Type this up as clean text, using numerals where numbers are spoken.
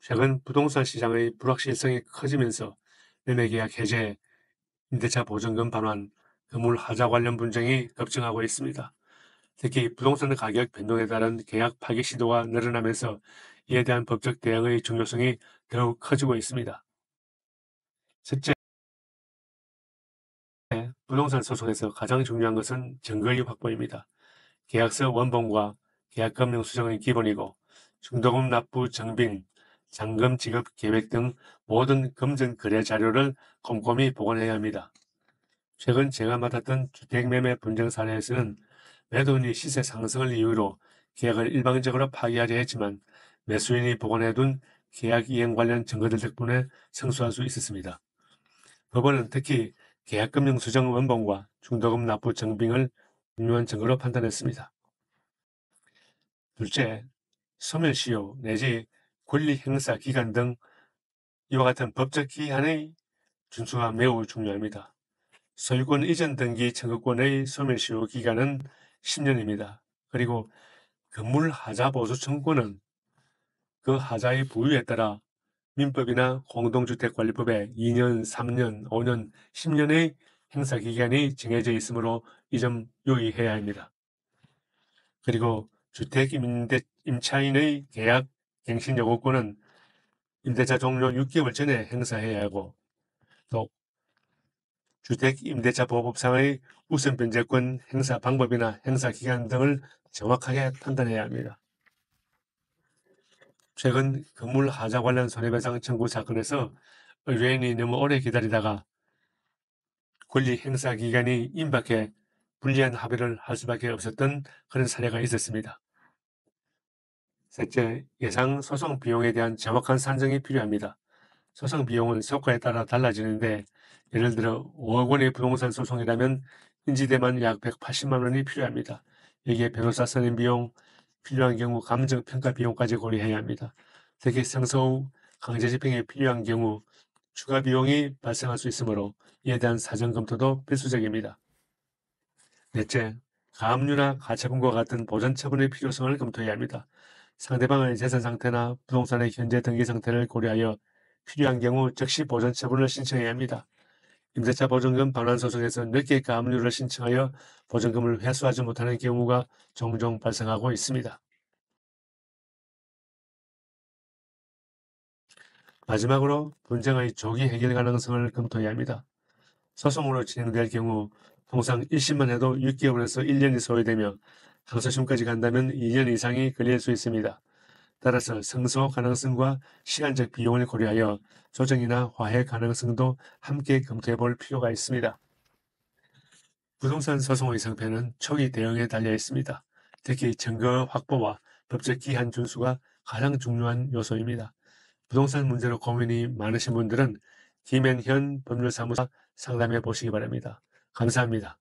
최근 부동산 시장의 불확실성이 커지면서 매매계약 해제, 임대차 보증금 반환, 건물 하자 관련 분쟁이 급증하고 있습니다. 특히 부동산 가격 변동에 따른 계약 파기 시도가 늘어나면서 이에 대한 법적 대응의 중요성이 더욱 커지고 있습니다. 첫째, 부동산 소송에서 가장 중요한 것은 증거의 확보입니다. 계약서 원본과 계약금융 수정의 기본이고 중도금 납부 증빙, 잔금 지급 계획 등 모든 금전 거래 자료를 꼼꼼히 보관해야 합니다. 최근 제가 맡았던 주택매매 분쟁 사례에서는 매도인이 시세 상승을 이유로 계약을 일방적으로 파기하려 했지만 매수인이 보관해둔 계약 이행 관련 증거들 덕분에 승소할 수 있었습니다. 법원은 특히 계약금융 수정 원본과 중도금 납부 증빙을 중요한 증거로 판단했습니다. 둘째, 소멸시효 내지 권리행사 기간 등 이와 같은 법적 기한의 준수가 매우 중요합니다. 소유권 이전 등기 청구권의 소멸시효 기간은 10년입니다. 그리고 건물 하자 보수 청구권은 그 하자의 부유에 따라 민법이나 공동주택관리법에 2년, 3년, 5년, 10년의 행사기간이 정해져 있으므로 이 점 유의해야 합니다. 그리고 주택임차인의 계약 갱신 요구권은 임대차 종료 6개월 전에 행사해야 하고 또 주택임대차보호법상의 우선변제권 행사 방법이나 행사기간 등을 정확하게 판단해야 합니다. 최근 건물 하자 관련 손해배상 청구 사건에서 의뢰인이 너무 오래 기다리다가 권리 행사 기간이 임박해 불리한 합의를 할 수밖에 없었던 그런 사례가 있었습니다. 셋째, 예상 소송 비용에 대한 정확한 산정이 필요합니다. 소송 비용은 효과에 따라 달라지는데 예를 들어 5억 원의 부동산 소송이라면 인지대만 약 180만 원이 필요합니다. 여기에 변호사 선임 비용, 필요한 경우 감정평가 비용까지 고려해야 합니다. 특히 승소 후 강제집행이 필요한 경우 추가 비용이 발생할 수 있으므로 이에 대한 사전 검토도 필수적입니다. 넷째, 가압류나 가처분과 같은 보전 처분의 필요성을 검토해야 합니다. 상대방의 재산 상태나 부동산의 현재 등기 상태를 고려하여 필요한 경우 즉시 보전 처분을 신청해야 합니다. 임대차 보증금 반환 소송에서 늦게 가압류를 신청하여 보증금을 회수하지 못하는 경우가 종종 발생하고 있습니다. 마지막으로 분쟁의 조기 해결 가능성을 검토해야 합니다. 소송으로 진행될 경우 통상 1심만 해도 6개월에서 1년이 소요되며 항소심까지 간다면 2년 이상이 걸릴 수 있습니다. 따라서 승소 가능성과 시간적 비용을 고려하여 조정이나 화해 가능성도 함께 검토해 볼 필요가 있습니다. 부동산 소송의 성패는 초기 대응에 달려 있습니다. 특히 증거 확보와 법적 기한 준수가 가장 중요한 요소입니다. 부동산 문제로 고민이 많으신 분들은 김앤현 법률사무소 상담해 보시기 바랍니다. 감사합니다.